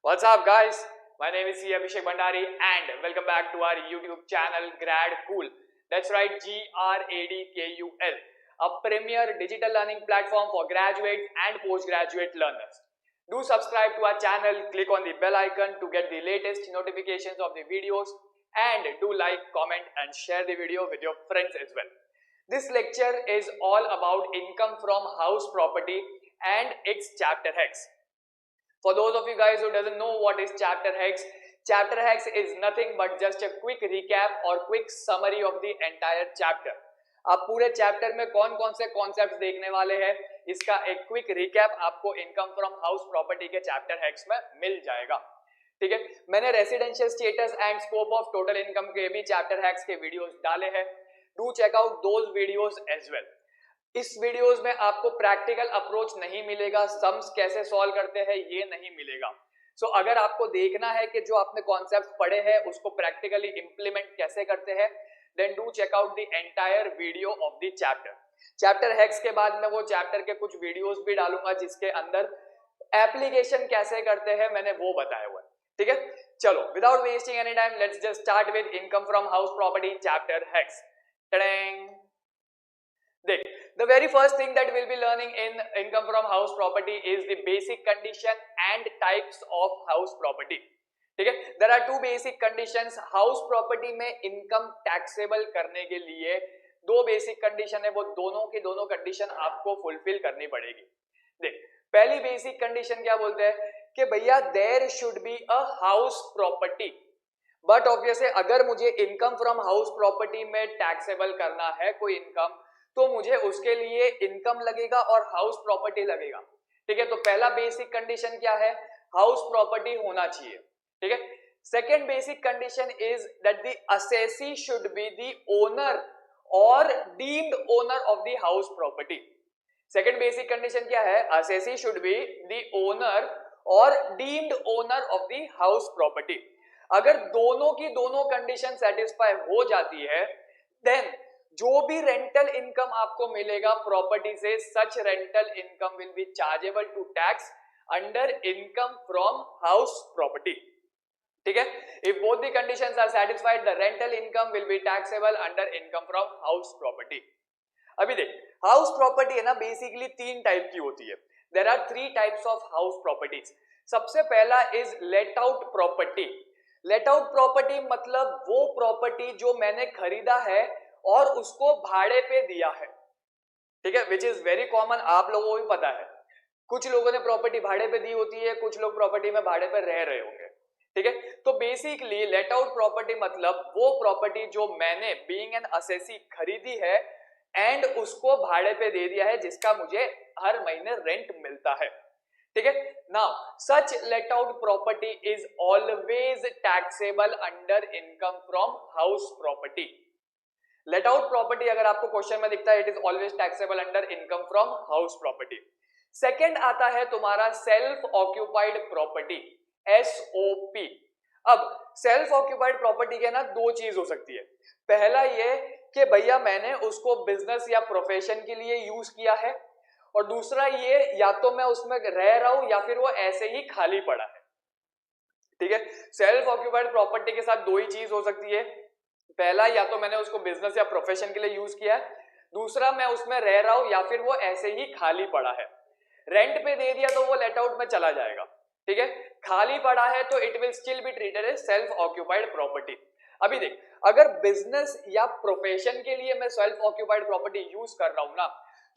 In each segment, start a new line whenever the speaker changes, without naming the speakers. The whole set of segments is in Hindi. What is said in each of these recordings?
What's up, guys? My name is C. Abhishek Bhandari, and welcome back to our YouTube channel Grad Cool. That's right, GRADKUL, a premier digital learning platform for graduate and postgraduate learners. Do subscribe to our channel, click on the bell icon to get the latest notifications of the videos, and do like, comment, and share the video with your friends as well. This lecture is all about income from house property and its chapter hacks. For those of you guys who doesn't know what is chapter hacks is nothing but just a quick recap or quick summary of the entire chapter. आप पूरे चैप्टर में कौन कौन से कॉन्सेप्ट्स देखने वाले हैं, इसका एक क्विक रिकैप आपको इनकम फ्रॉम हाउस प्रॉपर्टी के चैप्टर हैक्स में मिल जाएगा. ठीक है, मैंने residential status and scope of total income के भी चैप्टर हैक्स के वीडियोस डाले हैं. Do check out those videos as well. इस वीडियोस में आपको प्रैक्टिकल अप्रोच नहीं मिलेगा, सम्स कैसे सॉल्व करते हैं ये नहीं मिलेगा. सो अगर आपको देखना है कि जो आपने कॉन्सेप्ट्स पढ़े हैं उसको प्रैक्टिकली इंप्लीमेंट कैसे करते हैं, then do check out the entire video of the chapter hacks के बाद मैं वो चैप्टर के कुछ वीडियोस भी डालूंगा जिसके अंदर एप्लीकेशन कैसे करते हैं मैंने वो बताया हुआ है. ठीक है, चलो without wasting any time let's just start with income from house property chapter hacks. देख, the very first thing that we'll be learning in income from house property is the basic condition and types of house property. ठीक है, there are two basic conditions. house property में income taxable करने के लिए दो बेसिक कंडीशन है, वो दोनों की दोनों कंडीशन आपको फुलफिल करनी पड़ेगी. देख, पहली बेसिक कंडीशन क्या बोलते हैं कि भैया there should be a house property. But obviously अगर मुझे इनकम फ्रॉम हाउस प्रॉपर्टी में टैक्सेबल करना है कोई इनकम, तो मुझे उसके लिए इनकम लगेगा और हाउस प्रॉपर्टी लगेगा. ठीक है, तो पहला बेसिक कंडीशन क्या है, हाउस प्रॉपर्टी होना चाहिए. ठीक है, second basic condition is that the assessee should be the owner और deemed owner of the house property. Second basic condition क्या है, assessee should be the owner और deemed owner of the house property. अगर दोनों की दोनों कंडीशन सेटिस्फाई हो जाती है, देन जो भी रेंटल इनकम आपको मिलेगा प्रॉपर्टी से, such rental income will be chargeable to tax under income from house property. ठीक है, if both the conditions are satisfied the rental income will be taxable under income from house property. अभी देख, हाउस प्रॉपर्टी है ना बेसिकली तीन टाइप की होती है. There are three types of house properties. सबसे पहला is let out property. Let out property मतलब वो प्रॉपर्टी जो मैंने खरीदा है और उसको भाड़े पे दिया है. ठीक है, विच इज वेरी कॉमन, आप लोगों को भी पता है. कुछ लोगों ने प्रॉपर्टी भाड़े पे दी होती है, कुछ लोग प्रॉपर्टी में भाड़े पे रह रहे होंगे. ठीक है, तो बेसिकली लेट आउट प्रॉपर्टी मतलब वो प्रॉपर्टी जो मैंने बीइंग एन असेसी खरीदी है एंड उसको भाड़े पे दे दिया है, जिसका मुझे हर महीने रेंट मिलता है. ठीक है, now such late out property is always taxable under income from house property. Let out property अगर आपको क्वेश्चन में दिखता है, it is always taxable under income from house property. Second आता है तुम्हारा सेल्फ ऑक्यूपाइड प्रॉपर्टी, एसओपी. अब सेल्फ ऑक्यूपाइड प्रॉपर्टी के ना दो चीज हो सकती है. पहला ये कि भैया मैंने उसको बिजनेस या प्रोफेशन के लिए यूज किया है, और दूसरा ये या तो मैं उसमें रह रहा हूं या फिर वो ऐसे ही खाली पड़ा है. ठीक है, सेल्फ ऑक्यूपाइड प्रॉपर्टी के साथ दो ही चीज हो सकती है. पहला, या तो मैंने उसको बिजनेस या प्रोफेशन के लिए यूज किया है, दूसरा मैं उसमें रह रहा हूं या फिर वो ऐसे ही खाली पड़ा है. रेंट पे दे दिया तो वो लेट आउट में चला जाएगा. ठीक है, खाली पड़ा है तो it will still be treated as self occupied property. अभी देख, अगर बिजनेस या प्रोफेशन के लिए मैं सेल्फ ऑक्यूपाइड प्रॉपर्टी यूज कर रहा हूं ना,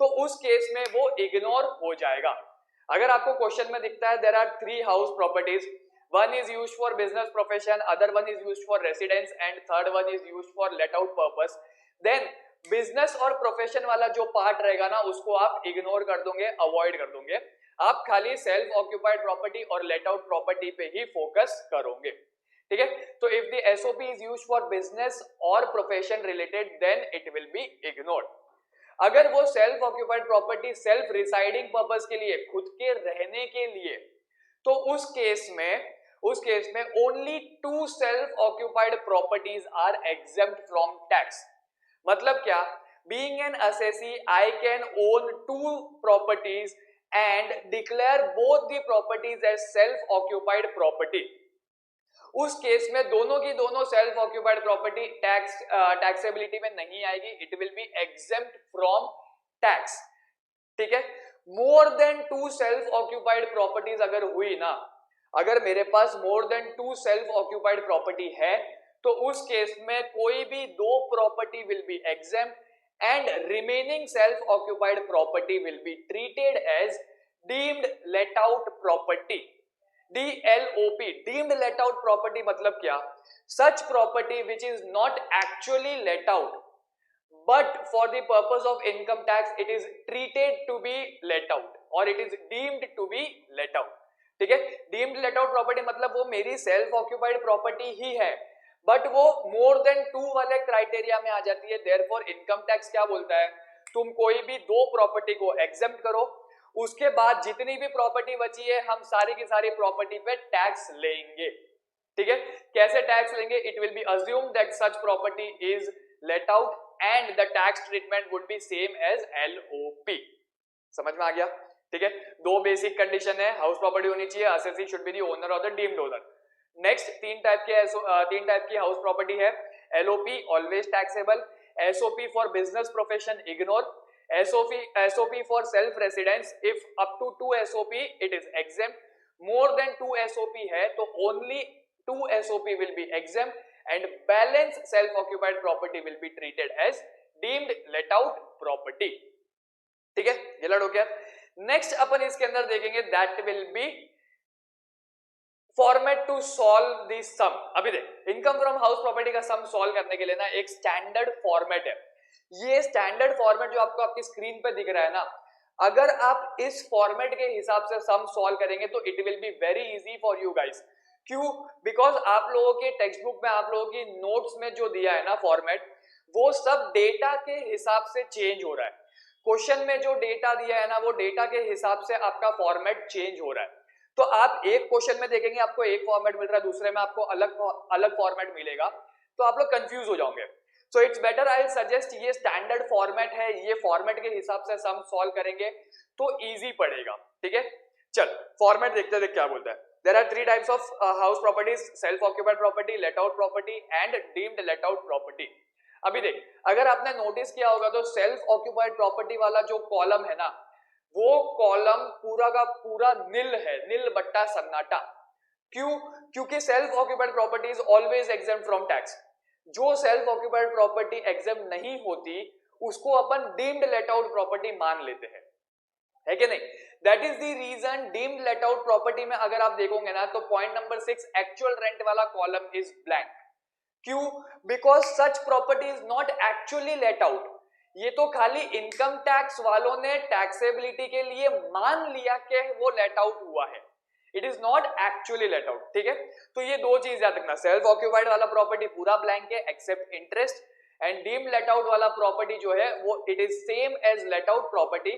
तो उस केस में वो इग्नोर हो जाएगा. अगर आपको क्वेश्चन में दिखता है there are three house properties, one is used for business profession, other one is used for residence and third one is used for let out purpose, then business और profession वाला जो पार्ट रहेगा ना उसको आप इग्नोर कर दोगे, अवॉइड कर दोगे. आप खाली सेल्फ ऑक्यूपाइड प्रॉपर्टी और लेट आउट प्रॉपर्टी पे ही फोकस करोगे. ठीक है, तो if the SOP is used for business और profession related then it will be ignored. अगर वो self occupied property self residing purpose के लिए, खुद के रहने के लिए, तो उस केस में only two self occupied properties are exempt from tax. मतलब क्या, being an assessee I can own two properties and declare both the properties as self occupied property. उस केस में दोनों की दोनों सेल्फ ऑक्यूपाइड प्रॉपर्टी टैक्सेबिलिटी में नहीं आएगी, it will be exempt from tax. ठीक है. More than 2 self occupied properties अगर हुई ना, अगर मेरे पास more than 2 self occupied property है तो उस केस में कोई भी 2 property will be exempt and remaining self occupied property will be treated as deemed let out property. DLOP, deemed let out property मतलब क्या? Such property which is not actually let out, but for the purpose of income tax it is treated to be let out or it is deemed to be let out. ठीक है. Deemed let out property मतलब वो मेरी self occupied property ही है, but वो more than 2 वाले क्राइटेरिया में आ जाती है. Therefore income tax क्या बोलता है? तुम कोई भी 2 प्रॉपर्टी को एग्जेम्प्ट करो, उसके बाद जितनी भी प्रॉपर्टी बची है हम सारी की सारी प्रॉपर्टी पे टैक्स लेंगे. ठीक है. कैसे टैक्स लेंगे? It will be assume that such property is let out and the tax treatment would be same as LOP. समझ में आ गया? ठीक है. 2 बेसिक कंडीशन है. हाउस प्रॉपर्टी होनी चाहिए, assessee should be the owner और the deemed owner. Next 3 type की हाउस प्रॉपर्टी है. LOP always taxable, SOP for business profession ignore, SOP for self residence if up to 2 SOP it is exempt. More than 2 SOP है तो only 2 SOP will be exempt and balance self occupied property will be treated as deemed let out property. ठीक है. ये लड़ हो गया. नेक्स्ट अपन इसके अंदर देखेंगे that will be format to solve the sum. अभी देख, इनकम फ्रॉम हाउस प्रॉपर्टी का सम सॉल्व करने के लिए ना एक स्टैंडर्ड फॉर्मेट है. ये स्टैंडर्ड फॉर्मेट जो आपको आपकी स्क्रीन पे दिख रहा है ना, अगर आप इस फॉर्मेट के हिसाब से सम सॉल्व करेंगे तो it will be very easy for you guys. क्यों? बिकॉज आप लोगों के टेक्स्ट बुक में, आप लोगों की नोट्स में जो दिया है ना फॉर्मेट, वो सब डेटा के हिसाब से चेंज हो रहा है. क्वेश्चन में जो डेटा दिया है ना, वो डेटा के हिसाब से आपका फॉर्मेट चेंज हो रहा है. तो आप एक क्वेश्चन में देखेंगे आपको एक फॉर्मेट मिल रहा है, दूसरे में आपको अलग फॉर्मेट मिलेगा, तो आप लोग कंफ्यूज हो जाओगे. So it's better, I suggest ये स्टैंडर्ड फॉर्मेट है, ये फॉर्मेट के हिसाब से सम सॉल्व करेंगे तो इजी पड़ेगा. ठीक है. चल फॉर्मेट देखते हैं क्या बोलता है. There are 3 types of house properties, self occupied property, let out property and deemed let out property. अभी देख, अगर आपने नोटिस किया होगा तो सेल्फ ऑक्यूपाइड प्रॉपर्टी वाला जो कॉलम है ना, वो कॉलम पूरा का पूरा नील है, नील बट्टा सन्नाटा. क्यों? क्योंकि self occupied property is always exempt from tax. जो सेल्फ ऑक्यूपाइड प्रॉपर्टी एग्जेम्प्ट नहीं होती उसको अपन डीम्ड लेट आउट प्रॉपर्टी मान लेते हैं, है कि नहीं? That is the reason deemed let out property में अगर आप देखोगे ना तो पॉइंट नंबर 6 एक्चुअल रेंट वाला कॉलम इज ब्लैंक. क्यों? Because such property is not actually let out. ये तो खाली इनकम टैक्स वालों ने टैक्सेबिलिटी के लिए मान लिया कि वो लेट आउट हुआ है, it is not actually let out. ठीक है. तो ये 2 चीज याद रखना, सेल्फ ऑक्यूपाइड वाला प्रॉपर्टी पूरा ब्लैंक है except interest, and deemed let out वाला प्रॉपर्टी जो है वो it is same as let out property,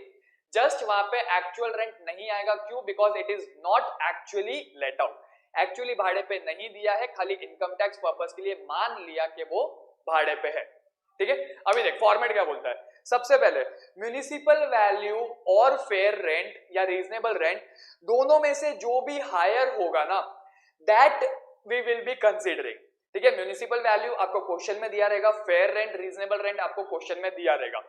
just वहां पे एक्चुअल रेंट नहीं आएगा. क्यों? Because it is not actually let out, actually भाड़े पे नहीं दिया है, खाली इनकम टैक्स पर्पस के लिए मान लिया कि वो भाड़े पे है. ठीक है. अभी देख फॉर्मेट क्या बोलता है. सबसे पहले म्युनिसिपल वैल्यू और फेयर रेंट या रीजनेबल रेंट दोनों में से जो भी हायर होगा ना, that we will be considering. ठीक है. म्युनिसिपल वैल्यू आपको क्वेश्चन में दिया रहेगा, फेयर रेंट, रीजनेबल रेंट आपको क्वेश्चन में दिया रहेगा.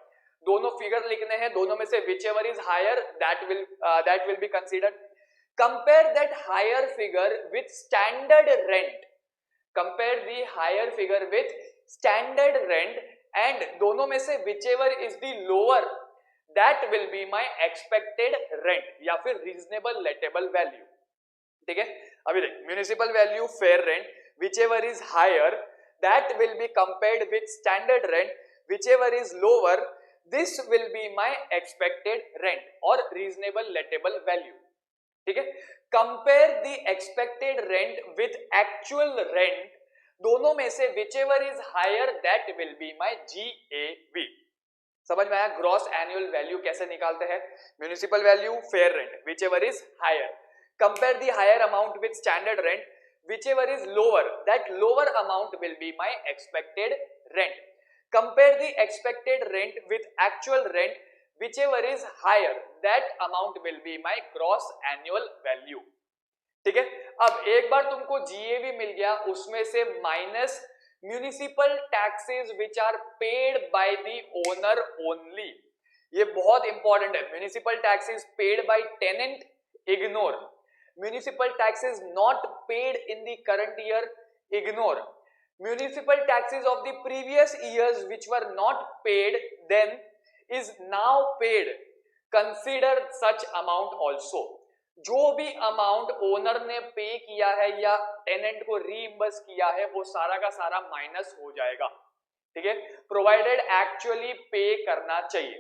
दोनों फिगर लिखने हैं, दोनों में से whichever is higher that will be considered. Compare that higher figure with standard rent, compare the higher figure with standard rent, and दोनों में से whichever is the lower that will be my expected rent या फिर reasonable lettable value. ठीक है. अभी देख, municipal value, fair rent, whichever is higher that will be compared with standard rent, whichever is lower this will be my expected rent or reasonable lettable value. ठीक है. Compare the expected rent with actual rent, दोनों में से whichever is higher that will be my GAV. समझ में आया? ग्रॉस एनुअल वैल्यू कैसे निकालते हैं? Municipal value, fair rent, whichever is higher. Compare the higher amount with standard rent, whichever is lower, that lower amount will be my expected rent. Compare the expected rent with actual rent, whichever is higher that amount will be my gross annual value। ठीक है, अब एक बार तुमको GAV मिल गया, उसमें से minus municipal taxes which are paid by the owner only. ये बहुत इंपॉर्टेंट है। Municipal taxes paid by tenant, ignore. Municipal taxes not paid in the current year, ignore. Municipal taxes of the previous years which were not paid then is now paid, consider such amount also. जो भी अमाउंट ओनर ने पे किया है या टेनेंट को रीइंबर्स किया है वो सारा का सारा माइनस हो जाएगा। ठीक है, प्रोवाइडेड एक्चुअली पे करना चाहिए।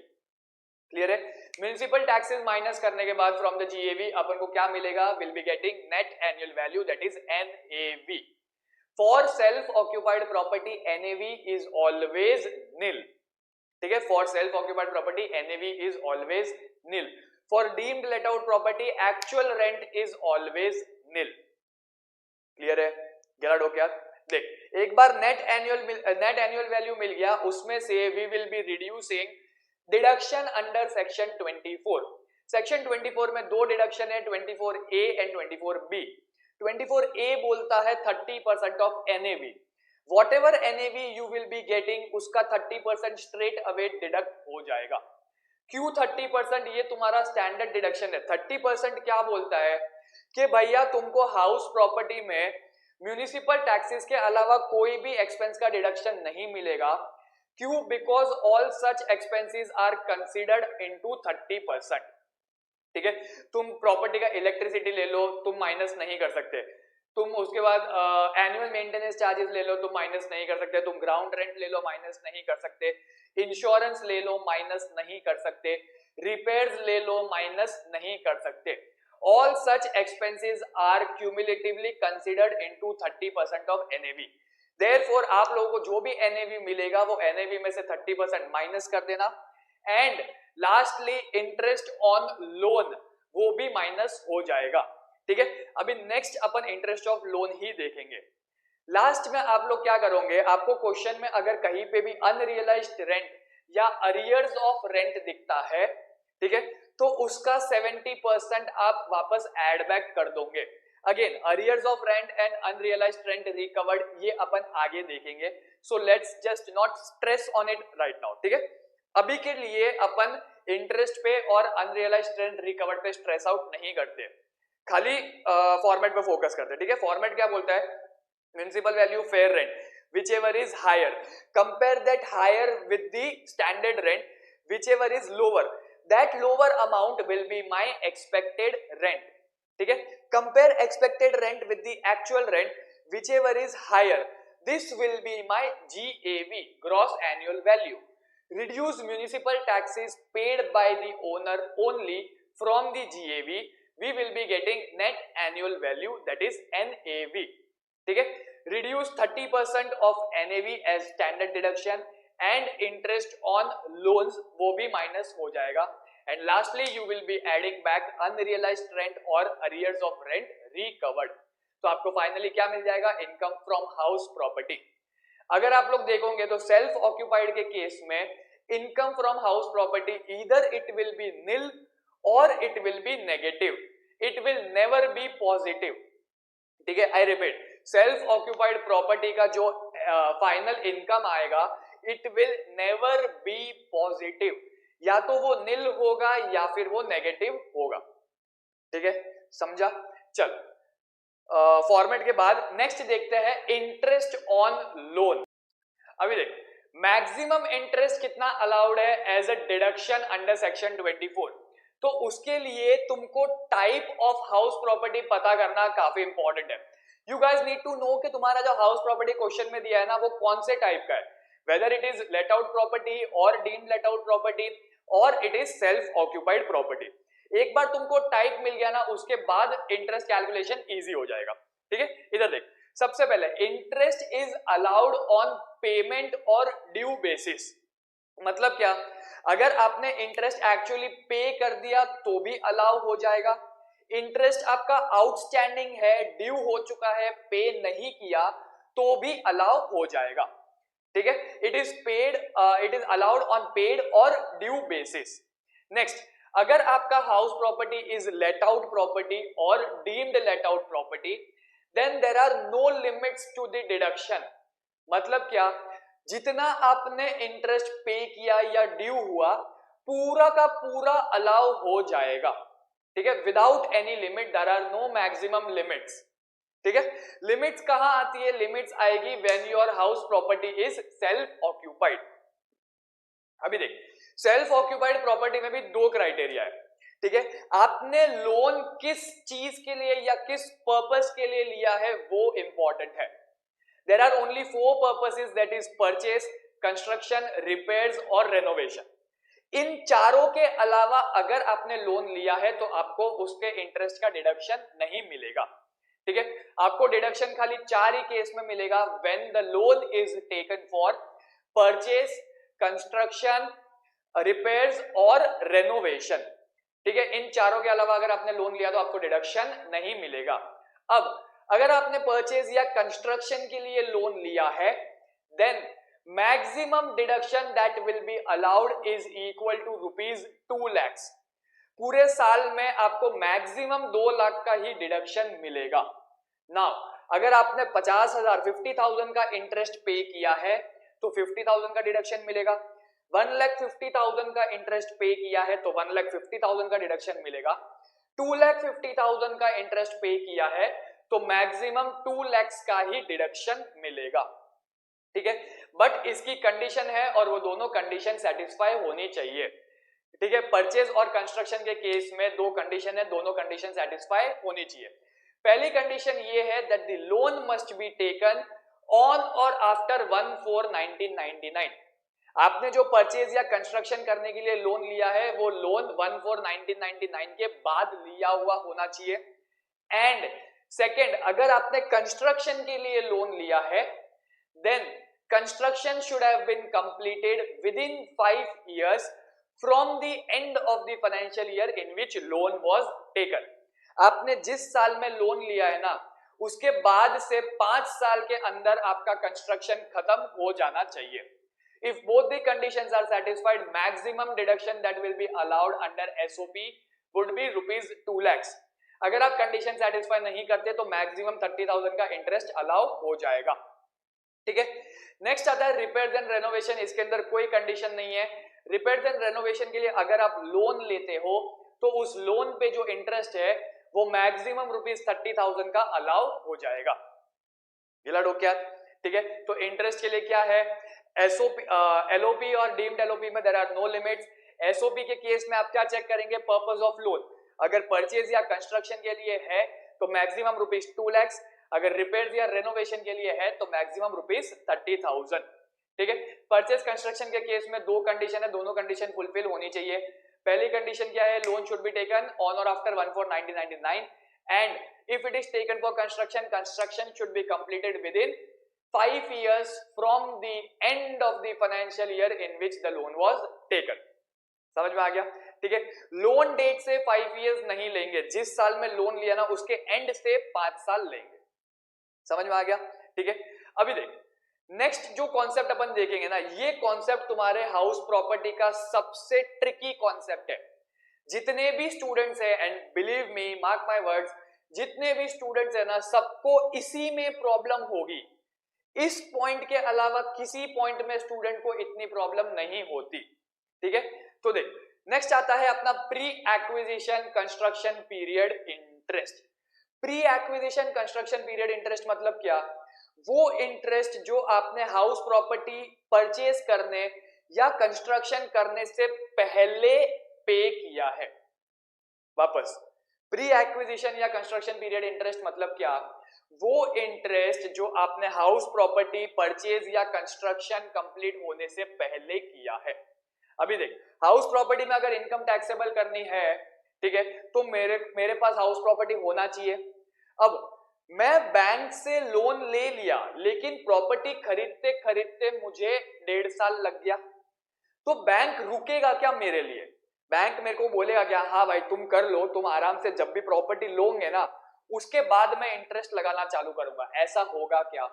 क्लियर है? म्युनिसिपल टैक्सेस माइनस करने के बाद फ्रॉम द GAV अपन को क्या मिलेगा? Will be getting net annual value, that is NAV। For self occupied property NAV is always nil. ठीक है, for self occupied property NAV is always nil. For deemed let out property actual rent is always nil। Clear है? गेट हो क्या? देख, एक बार नेट एनुअल वैल्यू मिल गया, उसमें से we will be reducing deduction under section 24। Section 24 में दो डिडक्शन है, 24A एंड 24B। 24A बोलता है 30% of NAV। Whatever NAV you will be getting उसका 30% स्ट्रेट अवे डिडक्ट हो जाएगा। क्यों 30%? ये तुम्हारा स्टैंडर्ड डिडक्शन है। 30% क्या बोलता है कि भैया तुमको हाउस प्रॉपर्टी में म्युनिसिपल टैक्सेस के अलावा कोई भी एक्सपेंस का डिडक्शन नहीं मिलेगा। क्यों? Because all such expenses are considered into 30%। ठीक है, तुम प्रॉपर्टी का इलेक्ट्रिसिटी ले लो, तुम माइनस नहीं कर सकते। तुम उसके बाद एनुअल मेंटेनेंस चार्जेस ले लो, तुम माइनस नहीं कर सकते। तुम ग्राउंड रेंट ले लो, माइनस नहीं कर सकते। इंश्योरेंस ले लो, माइनस नहीं कर सकते। रिपेयर्स ले लो, माइनस नहीं कर सकते। All such expenses are cumulatively considered into 30% of NAV। Therefore आप लोगों को जो भी NAV मिलेगा वो NAV में से 30% माइनस कर देना। And lastly interest on loan वो भी माइनस हो जाएगा। ठीक है, अभी नेक्स्ट अपन इंटरेस्ट ऑफ लोन ही देखेंगे। लास्ट में आप लोग क्या करोगे? आपको क्वेश्चन में अगर कहीं पे भी अनरियलाइज्ड रेंट या अरियर्स ऑफ रेंट दिखता है, ठीक है, तो उसका 70% आप वापस एड बैक कर दोगे। Again arrears of rent and unrealised rent recovered ये अपन आगे देखेंगे। So let's just not stress on it right now. ठीक है, अभी के लिए अपन इंटरेस्ट पे और अनरियलाइज्ड रेंट रिकवर्ड पे स्ट्रेस आउट नहीं करते, खाली फॉर्मेट पे फोकस करते हैं। ठीक है, फॉर्मेट क्या बोलता है? Municipal value fair rent whichever is higher, compare that higher with the standard rent, whichever is lower, that lower amount will be my expected rent। ठीक है, compare expected rent with the actual rent, whichever is higher, this will be my GAV, gross annual value। reduce municipal taxes paid by the owner only from the GAV, we will be getting net annual value, that is NAV। ठीक है, reduce 30% of NAV as standard deduction and interest on loans वो भी माइनस हो जाएगा। and lastly you will be adding back unrealized rent or arrears of rent recovered। तो आपको फाइनली क्या मिल जाएगा? Income from house property. अगर आप लोग देखोगे तो सेल्फ ऑक्यूपाइड के केस में income from house property either it will be nil और it will be negative, it will never be positive. ठीक है, I repeat, self occupied property का जो फाइनल इनकम आएगा it will never be positive, या तो वो नील होगा या फिर वो नेगेटिव होगा। ठीक है, समझा? चल फॉर्मेट के बाद नेक्स्ट देखते हैं इंटरेस्ट ऑन लोन। अभी देख, मैक्सिमम इंटरेस्ट कितना अलाउड है as a deduction under section 24। तो उसके लिए तुमको टाइप ऑफ हाउस प्रॉपर्टी पता करना काफी इंपॉर्टेंट है। You guys need to know कि तुम्हारा जो हाउस प्रॉपर्टी क्वेश्चन में दिया है ना वो कौन से टाइप का है, whether it is let out property और डीम्ड लेट आउट प्रॉपर्टी और it is self occupied property. एक बार तुमको टाइप मिल गया ना उसके बाद इंटरेस्ट कैलकुलेशन इजी हो जाएगा। ठीक है, इधर देख, सबसे पहले interest is allowed on payment और ड्यू बेसिस। मतलब क्या? अगर आपने इंटरेस्ट एक्चुअली पे कर दिया तो भी अलाउ हो जाएगा। इंटरेस्ट आपका आउटस्टैंडिंग है, ड्यू हो चुका है, पे नहीं किया तो भी अलाउ हो जाएगा। ठीक है, it is paid, it is allowed on paid और ड्यू बेसिस। नेक्स्ट, अगर आपका house property is let out property और deemed let out property, then there are no limits to the deduction. मतलब क्या, जितना आपने इंटरेस्ट पे किया या ड्यू हुआ पूरा का पूरा अलाउ हो जाएगा, ठीक है, without any limit, there are no maximum limits. ठीक है, लिमिट्स कहां आती है? लिमिट्स आएगी when your house property is self occupied. अभी देख, सेल्फ ऑक्यूपाइड प्रॉपर्टी में भी दो क्राइटेरिया है, ठीक है, आपने लोन किस चीज के लिए या किस पर्पस के लिए लिया है वो इंपॉर्टेंट है। There are only 4 purposes, that is purchase, construction, repairs और रेनोवेशन। इन चारों के अलावा अगर आपने लोन लिया है तो आपको उसके इंटरेस्ट का डिडक्शन नहीं मिलेगा, ठीक है। आपको डिडक्शन खाली 4 ही केस में मिलेगा, when the loan is taken for purchase, construction, repairs और रेनोवेशन, ठीक है। इन चारों के अलावा अगर आपने लोन लिया तो आपको डिडक्शन नहीं मिलेगा। अब अगर आपने परचेज या कंस्ट्रक्शन के लिए लोन लिया है, then maximum deduction that will be allowed is equal to ₹2 lakh. पूरे साल में आपको मैक्सिमम 2 लाख का ही डिडक्शन मिलेगा। नाउ अगर आपने 50,000 का इंटरेस्ट पे किया है तो 50,000 का डिडक्शन मिलेगा। 1,50,000 का इंटरेस्ट पे किया है तो 1,50,000 का डिडक्शन मिलेगा। 2,50,000 का इंटरेस्ट पे किया है तो मैक्सिमम 2 लाख का ही डिडक्शन मिलेगा, ठीक है। बट इसकी कंडीशन है और वो दोनों कंडीशन सेटिस्फाई होनी चाहिए, ठीक है। परचेज और कंस्ट्रक्शन के केस में 2 कंडीशन है, दोनों कंडीशन सेटिस्फाई होनी चाहिए। पहली कंडीशन ये है that the loan must be taken on और आफ्टर 1/4/1999। आपने जो परचेज या कंस्ट्रक्शन करने के लिए लोन लिया है वो लोन 1/4/1999 के बाद लिया हुआ होना चाहिए। एंड सेकेंड, अगर आपने कंस्ट्रक्शन के लिए लोन लिया है then construction should have been completed within 5 years from the end of the financial year in which loan was taken. आपने जिस साल में लोन लिया है ना उसके बाद से 5 साल के अंदर आपका कंस्ट्रक्शन खत्म हो जाना चाहिए। If both the conditions are satisfied, maximum deduction that will be allowed under SOP would be ₹2 lakhs। अगर आप कंडीशन सेटिस्फाई नहीं करते तो मैक्सिमम 30,000 का इंटरेस्ट अलाउ हो जाएगा, ठीक है। नेक्स्ट आता है रिपेयर्स एंड रेनोवेशन। इसके अंदर कोई कंडीशन नहीं है। रिपेयर्स एंड रेनोवेशन के लिए अगर आप लोन लेते हो तो उस लोन पे जो इंटरेस्ट है वो मैक्सिमम ₹30,000 का अलाउ हो जाएगा। गिला डोक्या, ठीक है। तो इंटरेस्ट के लिए क्या है? एसओपी, एलओपी और डीम्ड एलओपी में there are no limits. SOP के केस में आप क्या चेक करेंगे? Purpose of loan. अगर परचेज या कंस्ट्रक्शन के लिए है तो मैक्सिमम ₹2 लाख, अगर रिपेयर्स या रेनोवेशन के लिए है तो मैक्सिमम ₹30,000, ठीक है। परचेज कंस्ट्रक्शन के केस में 2 कंडीशन है, दोनों कंडीशन फुलफिल होनी चाहिए। पहली कंडीशन क्या है? Loan should be taken on और after 1/4/1999 and if it is taken for construction, construction should be completed within 5 years from the end of the financial year in which the loan was taken। समझ में आ गया, ठीक है। लोन डेट से 5 years नहीं लेंगे, जिस साल में लोन लिया ना उसके एंड से 5 साल लेंगे। समझ में आ गया, ठीक है। अभी देख, नेक्स्ट जो कॉन्सेप्ट अपन देखेंगे ना, ये कॉन्सेप्ट तुम्हारे हाउस प्रॉपर्टी का सबसे ट्रिकी कॉन्सेप्ट है। जितने भी स्टूडेंट्स हैं, and believe me, mark my words, जितने भी स्टूडेंट्स हैं ना सबको इसी में प्रॉब्लम होगी। इस पॉइंट के अलावा किसी पॉइंट में स्टूडेंट को इतनी प्रॉब्लम नहीं होती, ठीक है। तो देख, नेक्स्ट आता है अपना pre acquisition construction period interest. Pre acquisition construction period interest मतलब क्या? वो इंटरेस्ट जो आपने हाउस प्रॉपर्टी परचेज करने या कंस्ट्रक्शन करने से पहले पे किया है वापस। प्री एक्विजिशन या कंस्ट्रक्शन पीरियड इंटरेस्ट मतलब क्या? वो इंटरेस्ट जो आपने हाउस प्रॉपर्टी परचेज या कंस्ट्रक्शन कंप्लीट होने से पहले किया है। अभी देख, हाउस प्रॉपर्टी में अगर इनकम टैक्सेबल करनी है, ठीक है, तो मेरे पास हाउस प्रॉपर्टी होना चाहिए। अब मैं बैंक से लोन ले लिया लेकिन प्रॉपर्टी खरीदते खरीदते मुझे 1.5 साल लग गया, तो बैंक रुकेगा क्या मेरे लिए? बैंक मेरे को बोलेगा क्या? हाँ भाई तुम कर लो, तुम आराम से जब भी प्रॉपर्टी लोगे ना उसके बाद मैं इंटरेस्ट लगाना चालू करूंगा। ऐसा होगा क्या?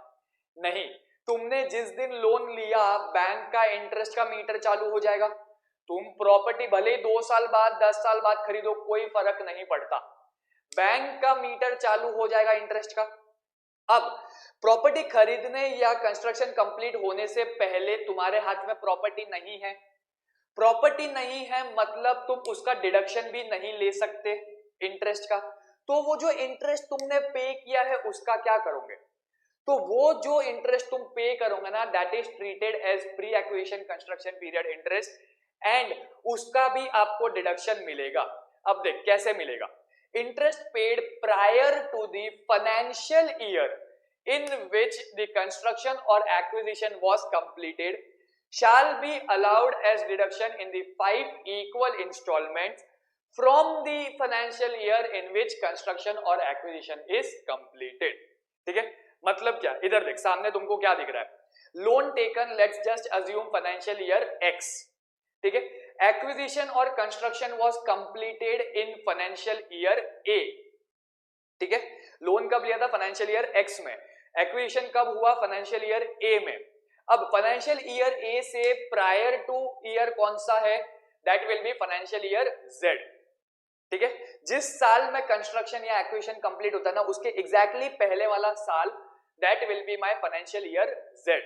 नहीं। तुमने जिस दिन लोन लिया बैंक का इंटरेस्ट का मीटर चालू हो जाएगा। तुम प्रॉपर्टी भले ही 2 साल बाद 10 साल बाद खरीदो, कोई फर्क नहीं पड़ता, बैंक का मीटर चालू हो जाएगा इंटरेस्ट का। अब प्रॉपर्टी खरीदने या कंस्ट्रक्शन कंप्लीट होने से पहले तुम्हारे हाथ में प्रॉपर्टी नहीं है, प्रॉपर्टी नहीं है मतलब तुम उसका डिडक्शन भी नहीं ले सकते इंटरेस्ट का। तो वो जो इंटरेस्ट तुमने पे किया है उसका क्या करोगे? तो वो जो इंटरेस्ट तुम पे करोगे ना, that is treated as pre acquisition construction period interest, and उसका भी आपको डिडक्शन मिलेगा। अब देख कैसे मिलेगा। Interest paid prior to the financial year in which the construction or acquisition was completed shall be allowed as deduction in the 5 equal installments from the financial year in which construction or acquisition is completed। ठीक है, मतलब क्या? इधर देख, सामने तुमको क्या दिख रहा है? Loan taken, let's just assume financial year X, ठीक है। एक्विजिशन और construction was completed in financial year A, ठीक है। लोन कब लिया था? फाइनेंशियल ईयर एक्स में। एक्विजिशन कब हुआ? फाइनेंशियल ईयर ए में। अब फाइनेंशियल ईयर ए से प्रायर टू ईयर कौन सा है? That will be financial year Z, ठीक है। जिस साल में कंस्ट्रक्शन या एक्विजिशन कंप्लीट होता है ना, उसके एग्जैक्टली पहले वाला साल that will be my financial year Z.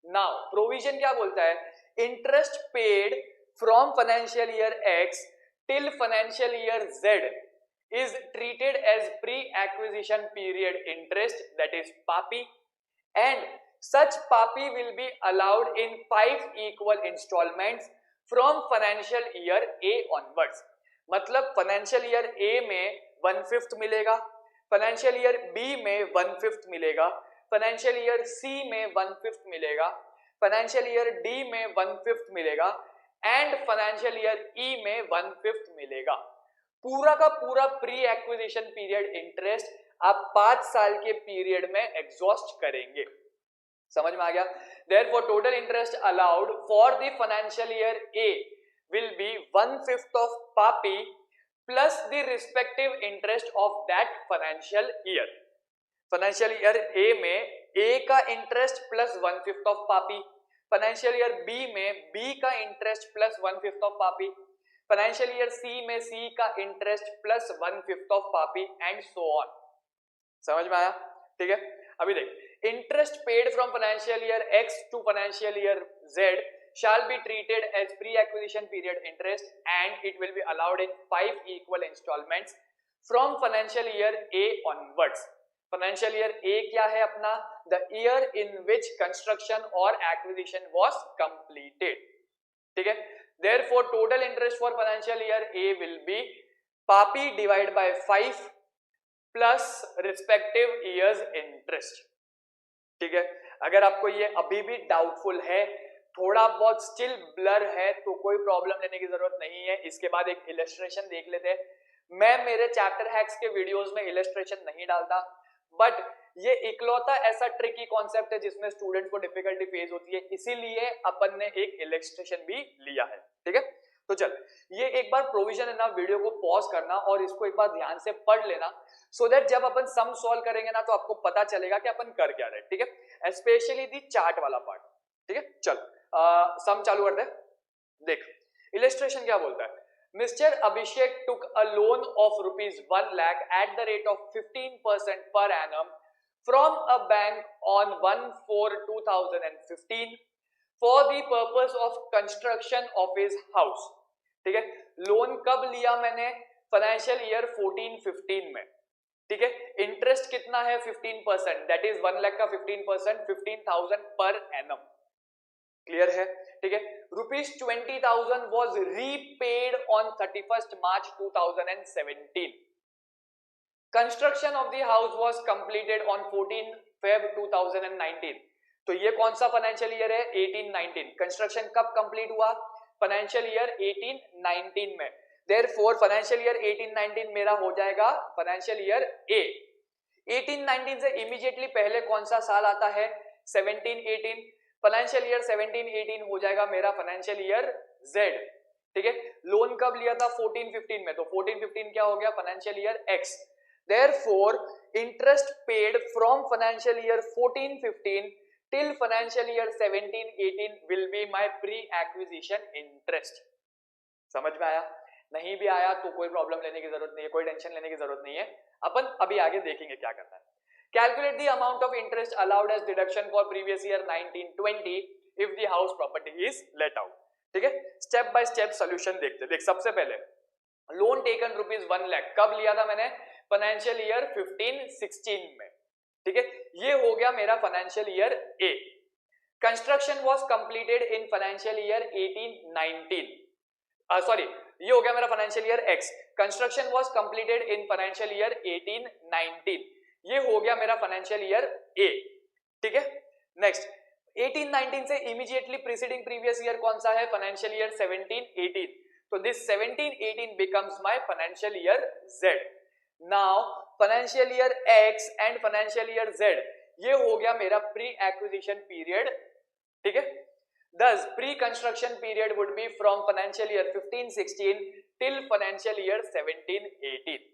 Now provision क्या बोलता है? Interest paid from financial year x till financial year Z is treated as pre-acquisition period interest, that is PAPI, and such PAPI will be allowed in 5 equal installments from financial year A onwards। मतलब फाइनेंशियल ईयर ए में 1/5 मिलेगा, फाइनेंशियल ईयर बी में 1/5 मिलेगा, फाइनेंशियल ईयर सी में 1/5 मिलेगा, फाइनेंशियल ईयर डी में 1/5 मिलेगा, एंड फाइनेंशियल ईयर ई में 1/5 मिलेगा। पूरा का पूरा प्री एक्विजिशन पीरियड इंटरेस्ट आप 5 साल के पीरियड में एग्जॉस्ट करेंगे। समझ में आ गया? Therefore total interest allowed for the financial year A will be 1/5 of PAPI plus the respective interest of that financial year। Financial year A में A का interest plus 1/5 of PAPI, financial year B में B का interest plus 1/5 of PAPI, financial year C में C का interest plus 1/5 of PAPI, and so on. समझ में आया? ठीक है। अभी देख, interest paid from financial year X to financial year Z shall be treated as pre-acquisition period interest and it will be allowed in 5 equal installments from financial year A onwards। Financial year A क्या है अपना? The year in which construction और एक्विजिशन वाज कंप्लीटेड, ठीक है। Therefore total interest for financial year A will be PAPI divided by 5 plus respective years interest, ठीक है। अगर आपको ये अभी भी डाउटफुल है, थोड़ा बहुत स्टिल ब्लर है, तो कोई प्रॉब्लम लेने की जरूरत नहीं है। इसके बाद एक इलस्ट्रेशन देख लेते हैं। मैं मेरे चैप्टर हैक्स के वीडियोस में इलस्ट्रेशन नहीं डालता, बट ये इकलौता ऐसा ट्रिकी कॉन्सेप्ट है जिसमें स्टूडेंट को डिफिकल्टी फेस होती है, इसीलिए अपन ने एक इलस्ट्रेशन भी लिया है, ठीक है। तो चल, ये एक बार प्रोविजन है ना, वीडियो को पॉज करना और इसको एक बार ध्यान से पढ़ लेना, सो दैट जब अपन सम सॉल्व करेंगे ना तो आपको पता चलेगा कि अपन कर क्या रहे, ठीक है। स्पेशली दी चार्ट वाला पार्ट, ठीक है। चल सम चालू करते हैं। देख इलस्ट्रेशन क्या बोलता है। Mr. Abhishek took a loan of rupees 1 lakh at the rate of 15% per annum from a bank on 1/4/2015 for the purpose of construction of his house, ठीक है। लोन कब लिया मैंने? फाइनेंशियल ईयर 14-15 में, ठीक है। इंटरेस्ट कितना है? 15%, दैट इज 1 लाख का 15%, 15,000 पर एनम, क्लियर है, ठीक है। ₹20,000 was repaid on 31st March 2017। Construction of the house was completed on 14 Feb 2019। तो ये कौन सा फाइनेंशियल ईयर है? 18-19। कंस्ट्रक्शन कब कंप्लीट हुआ? फाइनेंशियल ईयर 18-19 में। Therefore फाइनेंशियल ईयर 18-19 मेरा हो जाएगा फाइनेंशियल ईयर ए। 18-19 से इमीडिएटली पहले कौन सा साल आता है? 17-18। फाइनेंशियल ईयर 17-18 हो जाएगा मेरा फाइनेंशियल ईयर जेड, ठीक है। लोन कब लिया था? 14-15 में, तो 14-15 क्या हो गया? Financial year x. Therefore interest paid from financial year 14-15 till financial year 17-18 will be my pre-acquisition interest। समझ में आया? नहीं भी आया तो कोई प्रॉब्लम लेने की जरूरत नहीं है, कोई टेंशन लेने की जरूरत नहीं है, अपन अभी आगे देखेंगे क्या करना है। Calculate the amount of interest allowed as deduction for previous year 1920 if the house property is let out. ठीक है, स्टेप बाय स्टेप सोल्यूशन देखते। देख, सबसे पहले लोन टेकन ₹1 लाख कब लिया था मैंने? फाइनेंशियल ईयर 15-16 में। ठीक है, ये हो गया मेरा financial year A. Construction was completed in financial year 18-19, sorry, ये हो गया मेरा financial year x. Construction was completed in financial year 18-19, ये हो गया मेरा फाइनेंशियल ईयर ए। ठीक है, नेक्स्ट 18-19 से इमीडिएटली प्रीसीडिंग प्रीवियस ईयर कौन सा है? फाइनेंशियल ईयर 17-18, तो this 17-18 becomes my financial year Z. Now financial year X and financial year Z, ये हो गया मेरा प्री एक्विजिशन पीरियड। ठीक है, thus pre construction period would be from financial year 15-16 till financial year 17-18।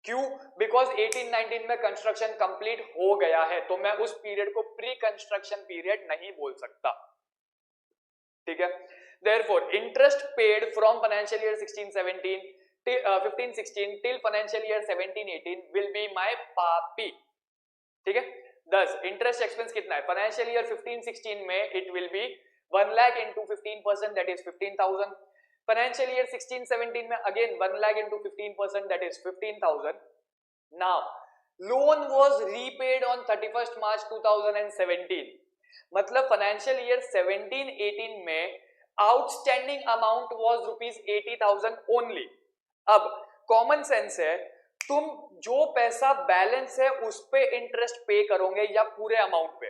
क्यों? बिकॉज 18-19 में कंस्ट्रक्शन कंप्लीट हो गया है, तो मैं उस पीरियड को प्री कंस्ट्रक्शन पीरियड नहीं बोल सकता। ठीक है, therefore interest paid from financial year 16-17 15-16 till financial year 17-18 will be my PAPI। ठीक है, thus interest expense कितना है? फाइनेंशियल ईयर 15-16 में it will be 1 lakh into 15%, that is 15,000। Financial year 16-17 में again 1 lakh into 15%, that is 15,000। now loan was repaid on 31st March 2017, मतलब फाइनेंशियल ईयर 17-18 में आउटस्टैंडिंग अमाउंट वाज ₹80,000 ओनली। अब कॉमन सेंस है, तुम जो पैसा बैलेंस है उस पे इंटरेस्ट पे करोगे या पूरे अमाउंट पे?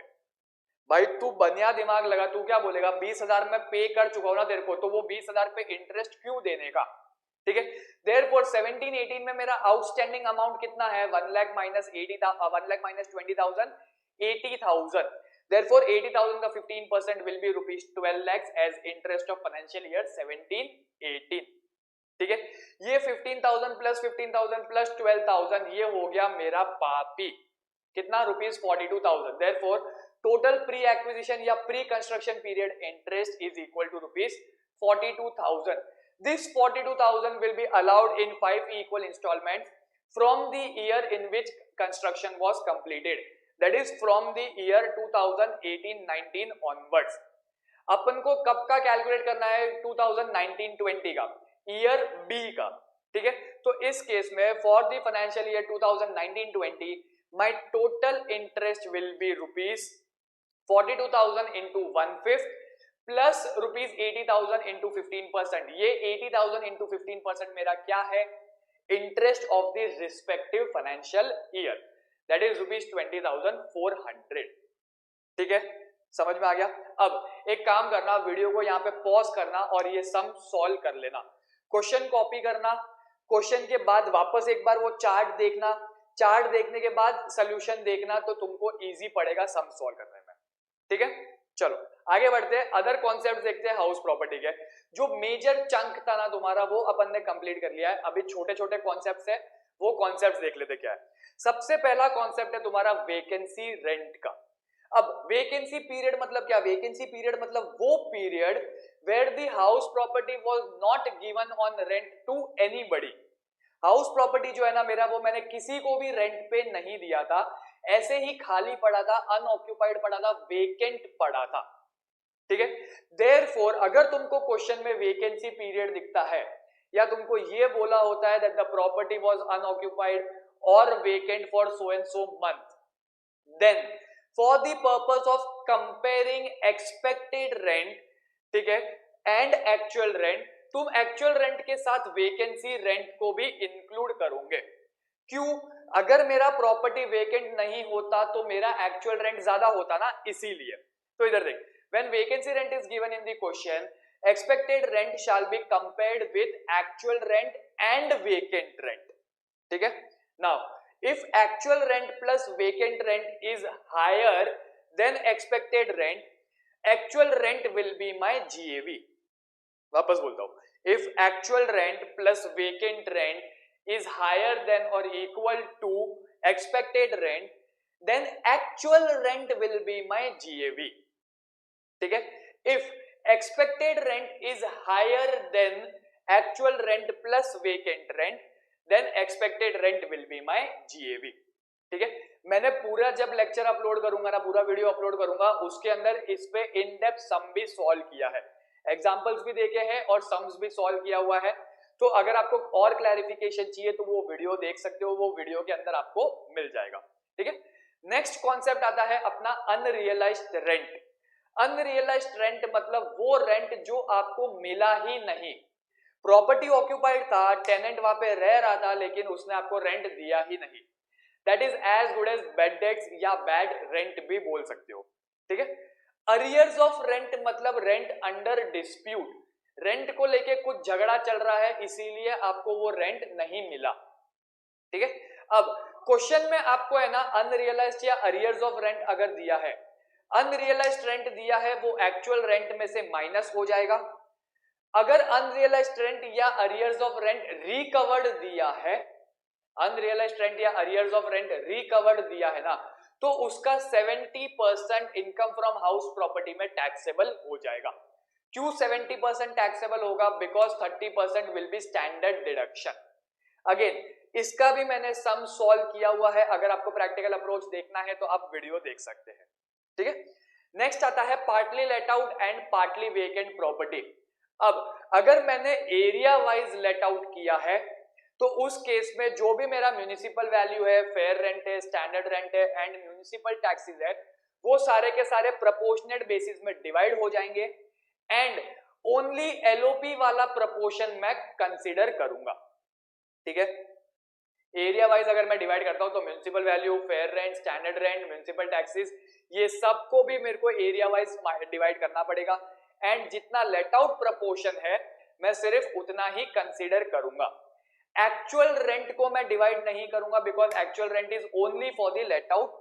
भाई तू बनिया दिमाग लगा, तू क्या बोलेगा 20,000 में पे कर चुका हूं ना तेरे को, तो वो 20,000 पे इंटरेस्ट क्यों देने का? ठीक है, देयरफॉर 17-18 में मेरा आउटस्टैंडिंग अमाउंट कितना है? 1 लाख माइनस 20,000 80,000। therefore 80,000 का 15% will be ₹12 lakhs as interest of financial year 17-18। ठीक है, ये 15,000 प्लस 15,000 प्लस 12,000, ये हो गया मेरा पापी। कितना? ₹42,000। therefore total pre acquisition या pre construction period interest is equal to ₹42,000। this 42,000 will be allowed in 5 equal installments from the year in which construction was completed, that is from the year 2018-19 onwards। अपन को कब का कैलकुलेट करना है? 2019-20 का, ईयर बी का। ठीक है, तो इस केस में for the financial year 2019-20 my total interest will be ₹42,000 into 1/5 plus ₹80,000 into 15%। ये 80,000 into 15% मेरा क्या है? Interest of the respective financial year, that is ₹20,400। ठीक है, समझ में आ गया? अब एक काम करना, वीडियो को यहाँ पे पॉज करना और ये सम सॉल्व कर लेना, क्वेश्चन कॉपी करना, क्वेश्चन के बाद वापस एक बार वो चार्ट देखना, चार्ट देखने के बाद सॉल्यूशन देखना, तो तुमको इजी पड़ेगा सम सॉल्व करने में। ठीक है, चलो आगे बढ़ते हैं, अदर कॉन्सेप्ट देखते हैं हाउस प्रॉपर्टी के। जो मेजर चंक था ना तुम्हारा, वो अपन ने कंप्लीट कर लिया है, अभी छोटे छोटे कॉन्सेप्ट्स है, वो कॉन्सेप्ट्स देख लेते क्या है। सबसे पहला कॉन्सेप्ट है तुम्हारा वेकेंसी रेंट का। अब वेकेंसी पीरियड मतलब क्या? वेकेंसी पीरियड मतलब वो period where the house property was not given on rent to anybody. House property जो है ना मेरा, वो मैंने किसी को भी रेंट पे नहीं दिया था, ऐसे ही खाली पड़ा था, अनऑक्यूपाइड पड़ा था, वेकेंट पड़ा था। ठीक है, देयरफॉर अगर तुमको क्वेश्चन में वेकेंसी पीरियड दिखता है या तुमको ये बोला होता है that the property was unoccupied और vacant for so and so month, then for the purpose of comparing expected rent, ठीक है, एंड एक्चुअल रेंट, तुम एक्चुअल रेंट के साथ वेकेंसी रेंट को भी इंक्लूड करोगे। क्यों? अगर मेरा प्रॉपर्टी वेकेंट नहीं होता तो मेरा एक्चुअल रेंट ज्यादा होता ना, इसीलिए। तो इधर देख, when vacancy rent is given in the question, expected rent shall be compared with actual rent and vacant rent. ठीक है, now if actual rent plus vacant rent is higher than expected rent, actual rent will be my GAV। वापस बोलता हूं, if actual rent plus vacant rent is higher than or equal to expected rent, then actual rent will be my GAV। ठीक है, if expected rent is higher than actual rent plus vacant rent, then expected rent will be my GAV. ठीक है, मैंने पूरा जब लेक्चर अपलोड करूंगा ना, पूरा वीडियो अपलोड करूंगा, उसके अंदर इस पे इन डेप्थ सम भी सॉल्व किया है, एग्जांपल्स भी देखे हैं और सम्स भी सॉल्व किया हुआ है। तो अगर आपको और क्लैरिफिकेशन चाहिए तो वो वीडियो देख सकते हो, वो वीडियो के अंदर आपको मिल जाएगा। ठीक है, नेक्स्ट कॉन्सेप्ट आता है अपना अनरियलाइज्ड रेंट। अनरियलाइज्ड रेंट मतलब वो रेंट जो आपको मिला ही नहीं, प्रॉपर्टी ऑक्यूपाइड था, टेनेंट वहां पे रह रहा था, लेकिन उसने आपको रेंट दिया ही नहीं। That is as good as bad debts या बैड रेंट भी बोल सकते हो। ठीक है, अरियर्स ऑफ रेंट मतलब रेंट अंडर डिस्प्यूट, रेंट को लेके कुछ झगड़ा चल रहा है इसीलिए आपको वो रेंट नहीं मिला। ठीक है, अब क्वेश्चन में आपको है ना अनरियलाइज्ड या अरियर्स ऑफ रेंट अगर दिया है, अनरियलाइज्ड रेंट दिया है वो एक्चुअल रेंट में से माइनस हो जाएगा। अगर अनरियलाइज्ड रेंट या अरियर्स ऑफ रेंट रिकवर्ड दिया है, अनरियलाइज्ड रेंट या अरियर्स ऑफ रेंट रिकवर्ड दिया है ना, तो उसका 70% इनकम फ्रॉम हाउस प्रॉपर्टी में टैक्सेबल हो जाएगा। क्यों 70% टैक्सेबल होगा? Because 30% will be standard deduction. Again इसका भी मैंने सम सॉल्व किया हुआ है, अगर आपको प्रैक्टिकल अप्रोच देखना है तो आप वीडियो देख सकते हैं। ठीक है, नेक्स्ट आता है partly late out and partly vacant property. अब अगर मैंने एरिया वाइज लेट आउट किया है तो उस केस में जो भी मेरा म्युनिसिपल वैल्यू है, फेयर रेंट है, स्टैंडर्ड रेंट है एंड म्युनिसिपल टैक्सेस है, वो सारे के सारे प्रोपोर्शनेट बेसिस में डिवाइड हो जाएंगे एंड ओनली एलओपी वाला प्रोपोर्शन मैं कंसीडर करूंगा। ठीक है, एरिया वाइज अगर मैं डिवाइड करता हूं तो municipal value, fair rent, standard rent, municipal taxes, ये सबको भी मेरे को एरिया वाइज डिवाइड करना पड़ेगा एंड जितना लेट आउट प्रोपोर्शन है मैं सिर्फ उतना ही कंसीडर करूंगा। एक्चुअल रेंट को मैं डिवाइड नहीं करूंगा because actual rent is only for the late out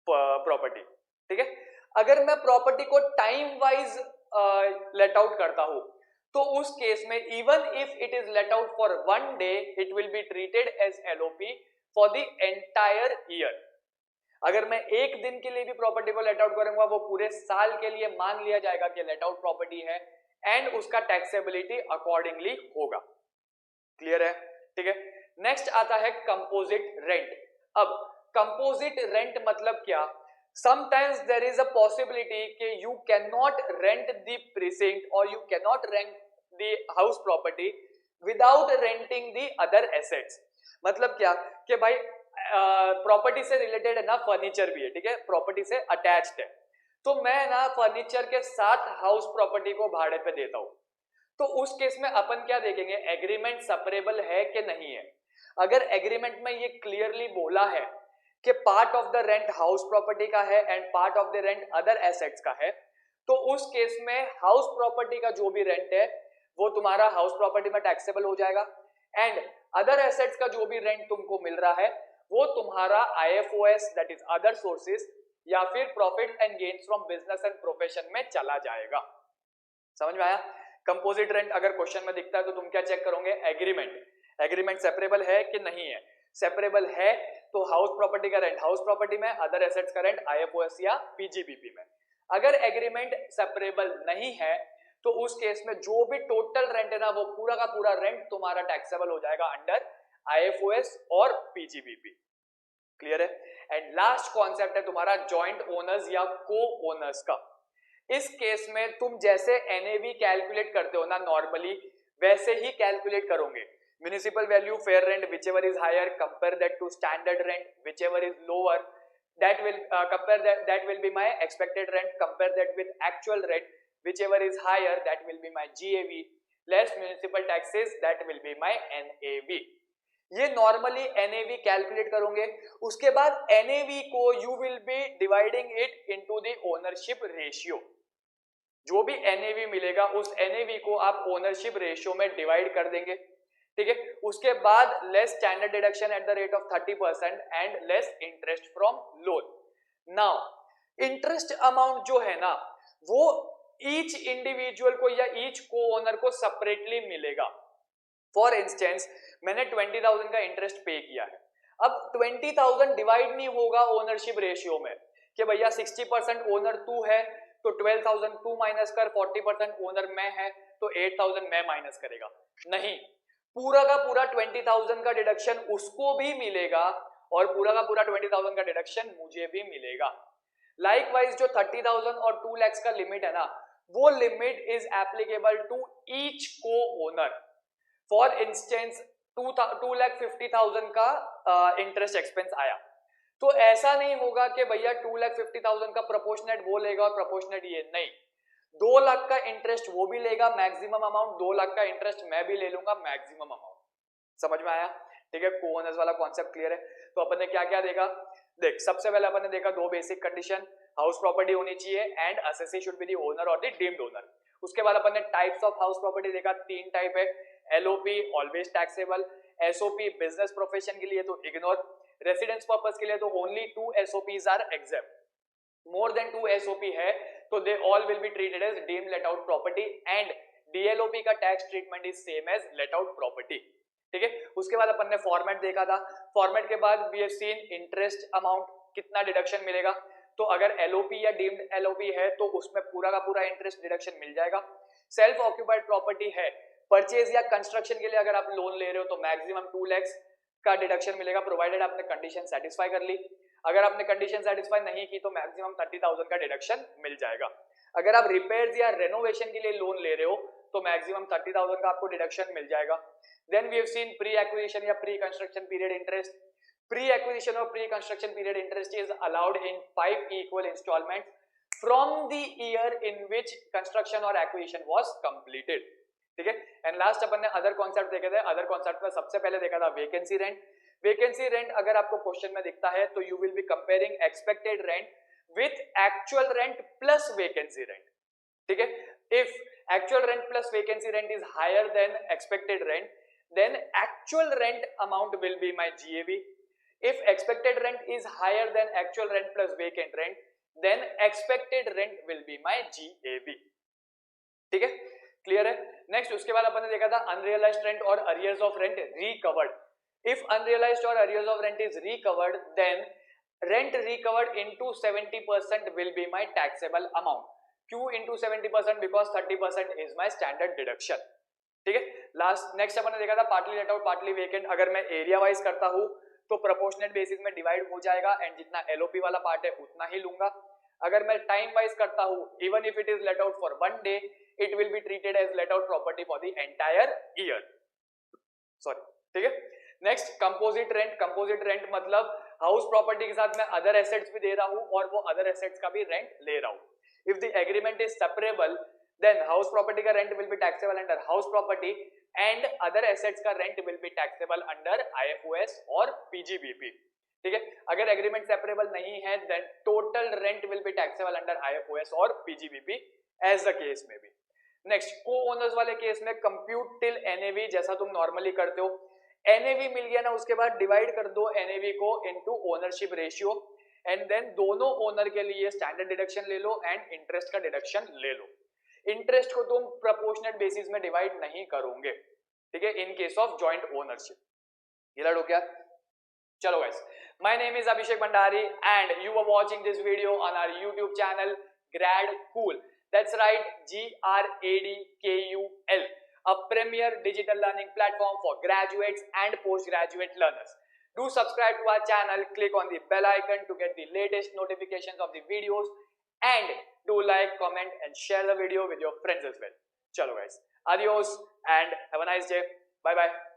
property. ठीक है, अगर मैं प्रॉपर्टी को टाइम वाइज लेट आउट करता हूं तो उस केस में even if it is let out for 1 day it will be treated as LOP for the entire year. अगर मैं एक दिन के लिए भी प्रॉपर्टी को लेट आउट करूंगा वो पूरे साल के लिए मान लिया जाएगा कि लेट आउट प्रॉपर्टी है एंड उसका टैक्सेबिलिटी अकॉर्डिंगली होगा। क्लियर है? ठीक है, नेक्स्ट आता है कंपोजिट रेंट। अब कंपोजिट रेंट मतलब क्या? Sometimes there is a possibility कि you can not rent the precinct और you can not rent the house property without renting the other assets. मतलब क्या कि भाई प्रॉपर्टी से रिलेटेड है ना, फर्नीचर भी है, ठीक है, प्रॉपर्टी से अटैच्ड है, तो मैं ना फर्नीचर के साथ हाउस प्रॉपर्टी को भाड़े पे देता हूं, तो उस केस में अपन क्या देखेंगे, एग्रीमेंट सेपरेबल है कि नहीं है। अगर एग्रीमेंट में ये क्लियरली बोला है कि part of the rent house property का है and part of the rent other assets का है, तो उस केस में हाउस प्रॉपर्टी का जो भी रेंट है वो तुम्हारा हाउस प्रॉपर्टी में टैक्सेबल हो जाएगा एंड अदर एसेट्स का जो भी रेंट तुमको मिल रहा है वो तुम्हारा IFOS that is other sources या फिर profit and gains from business and profession में चला जाएगा। समझ में आया? कंपोजिट रेंट अगर क्वेश्चन में दिखता है तो तुम क्या चेक करोगे, एग्रीमेंट सेपरेबल है कि नहीं है। सेपरेबल है तो हाउस प्रॉपर्टी का रेंट हाउस प्रॉपर्टी में, अदर एसेट्स का रेंट IFOS या PGBP में। अगर एग्रीमेंट सेपरेबल नहीं है तो उस केस में जो भी टोटल रेंट है ना वो पूरा का पूरा रेंट तुम्हारा टैक्सेबल हो जाएगा अंडर IFOS और PGBP। क्लियर है? एंड लास्ट कॉन्सेप्ट है तुम्हारा जॉइंट ओनर्स या को ओनर्स का। इस केस में तुम जैसे NAV कैलकुलेट करते हो ना नॉर्मली, वैसे ही कैलकुलेट करोगे। Municipal value, fair rent, whichever is higher, compare that to standard rent, whichever is lower, that will be my expected rent, compare that with actual rent, whichever is higher, that will be my GAV, less municipal taxes, that will be my NAV। ये नॉर्मली NAV कैलकुलेट करोगे, उसके बाद NAV को you will be dividing it into the ownership ratio। जो भी NAV मिलेगा उस NAV को आप ओनरशिप रेशियो में डिवाइड कर देंगे। ठीक है, उसके बाद less standard deduction at the rate of 30% and less interest from loan. Now interest amount जो है ना वो ईच इंडिविजुअल को या ईच को ओनर को सेपरेटली मिलेगा। फॉर इंस्टेंस मैंने 20,000 का इंटरेस्ट पे किया है, अब 20,000 डिवाइड नहीं होगा ओनरशिप रेशियो में कि भैया 60% ओनर तू है तो 12,000 तू माइनस कर, 40% ओनर मैं है तो 8,000 मैं माइनस करेगा, नहीं, पूरा का पूरा 20,000 का डिडक्शन उसको भी मिलेगा और पूरा का पूरा 20,000 का डिडक्शन मुझे भी मिलेगा। लाइकवाइज जो 30,000 और 2 lakhs का लिमिट है ना, वो limit is applicable to each co owner. For instance 2,50,000 का इंटरेस्ट एक्सपेंस आया, तो ऐसा नहीं होगा कि भैया 2,50,000 का प्रोपोर्शनेट वो लेगा और प्रोपोर्शनेट ये, नहीं, 2 लाख का इंटरेस्ट वो भी लेगा मैक्सिमम अमाउंट, 2 लाख का इंटरेस्ट मैं भी ले लूंगा मैक्सिमम अमाउंट। समझ में आया? ठीक है, को-ओनर्स वाला कॉन्सेप्ट क्लियर है। तो अपन ने क्या क्या देखा, देख सबसे पहले अपन ने देखा 2 बेसिक कंडीशन, हाउस प्रॉपर्टी होनी चाहिए and assessee should be the owner और द डीम्ड ओनर। उसके बाद अपन ने टाइप्स ऑफ हाउस प्रॉपर्टी देखा, 3 टाइप है, LOP always taxable, SOP business profession के लिए तो इग्नोर, रेसिडेंस पर्पस के लिए तो only 2 SOPs are exempt, more than 2 SOP है तो they all will be treated as deemed let out property and DLOP का tax treatment is same as let out property. ठीक है, उसके बाद अपन ने फॉर्मेट देखा था, फॉर्मेट के बाद we have seen interest amount कितना डिडक्शन मिलेगा, तो अगर एलओपी या डीम्ड एलओपी है तो उसमें पूरा का पूरा इंटरेस्ट डिडक्शन मिल जाएगा। सेल्फ ऑक्यूपाइड प्रॉपर्टी है, परचेज या कंस्ट्रक्शन के लिए अगर आप लोन ले रहे हो तो मैक्सिमम 2 lakhs का डिडक्शन मिलेगा प्रोवाइडेड आपने कंडीशन सेटिस्फाई कर ली। अगर आपने कंडीशन सेटिस्फाई नहीं की तो मैक्सिमम 30,000 का डिडक्शन मिल जाएगा। अगर आप रिपेयर्स या रेनोवेशन के लिए लोन ले रहे हो तो मैक्सिमम 30,000 का आपको डिडक्शन मिल जाएगा। Then we have seen pre acquisition या pre construction period interest. Pre acquisition और pre construction period interest is allowed in 5 equal instalments from the year in which construction और एक्विजिशन वाज कंप्लीटेड। ठीक है, एंड लास्ट अपन ने अदर कॉन्सेप्ट देखे थे। अदर कॉन्सेप्ट में सबसे पहले देखा था वेकेंसी रेंट। वेकेंसी रेंट अगर आपको क्वेश्चन में दिखता है तो you will be comparing expected rent with actual rent plus vacancy rent. ठीक है, if actual rent plus vacancy rent is higher than expected rent then actual rent amount will be my GAV. If expected rent is higher than actual rent plus vacant rent then expected rent will be my GAV. ठीक है, क्लियर है? नेक्स्ट उसके बाद अपन ने देखा था अनरियलाइज्ड रेंट और arrears of rent recovered. If unrealised और arrears of rent is recovered then rent recovered into 70% will be my taxable amount. क्यों into 70%? because 30% is my standard deduction. ठीक है, लास्ट नेक्स्ट अपन ने देखा था partly let out partly vacant. अगर मैं एरिया वाइज करता हूं तो प्रोपोर्शनेट बेसिस में डिवाइड हो जाएगा एंड जितना एलओपी वाला पार्ट है उतना ही लूंगा। अगर मैं टाइम वाइज करता हूं even if it is let out for 1 day it will be treated as let out property for the entire year. Sorry, ठीक है। Next composite rent. Composite rent मतलब हाउस प्रॉपर्टी के साथ मैं अदर एसेट्स भी दे रहा हूं और वो अदर एसेट्स का भी रेंट ले रहा हूं। If the agreement is separable then house property का rent will be taxable under house property and other assets का rent will be taxable under IFOS और PGBP। ठीक है, अगर एग्रीमेंट सेपरेबल नहीं है then total rent will be taxable under IFOS और PGBP as the case में भी। नेक्स्ट को-ओनर्स वाले केस में कंप्यूट टिल NAV जैसा तुम नॉर्मली करते हो। NAV मिल गया ना, उसके बाद डिवाइड कर दो NAV को into ownership ratio and then दोनों ओनर के लिए स्टैंडर्ड डिडक्शन ले लो एंड इंटरेस्ट का डिडक्शन ले लो। इंटरेस्ट को तुम प्रोपोर्शनेट बेसिस में डिवाइड नहीं करोगे, ठीक है, in case of joint ownership. Clear हो क्या? चलो guys, my name is Abhishek Bhandari and you are watching this video on our YouTube channel GradKool। That's right, GRADKUL, a premier digital learning platform for graduates and postgraduate learners. Do subscribe to our channel, click on the bell icon to get the latest notifications of the videos and do like, comment and share the video with your friends as well. Chalo guys, adios and have a nice day. Bye bye.